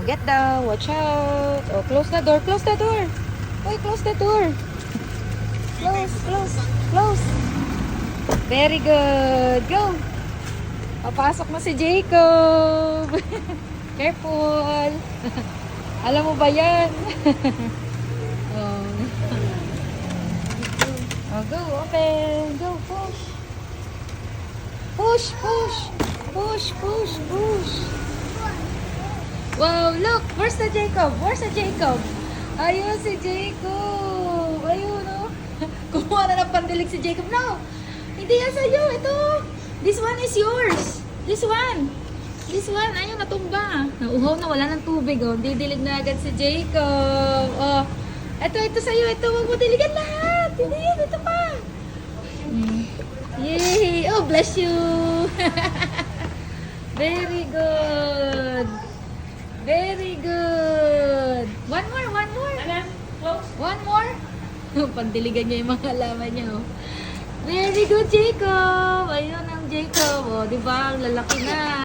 Get down. Watch out. Oh, close the door. Close the door. Oy, close the door. Close, close, close. Very good. Go. Papasok na si Jacob. Careful. Alam mo ba yan? Oh. Oh, go. Open. Go. Push. Push, push. Push, push, push. Wow, look. Where's the Jacob? Where's the Jacob? Ayun si Jacob. Ayun, no? Kumuha na ng pandilig si Jacob. No. Hindi yan sa'yo. Ito. This one is yours. This one. This one. Ayun, natumba. Nauhaw na. Wala ng tubig. Oh. Didilig na agad si Jacob. Oh. Ito sa'yo. Ito. Huwag mo diligan lahat. Hindi yan. Ito pa. Yay. Oh, bless you. Very good. Very good. One more. One more. One more. Pandiligan niya yung mga halaman niya. Oh. Very good, Jacob. Ayun ang Jacob. Oh, di ba? Lalaki na.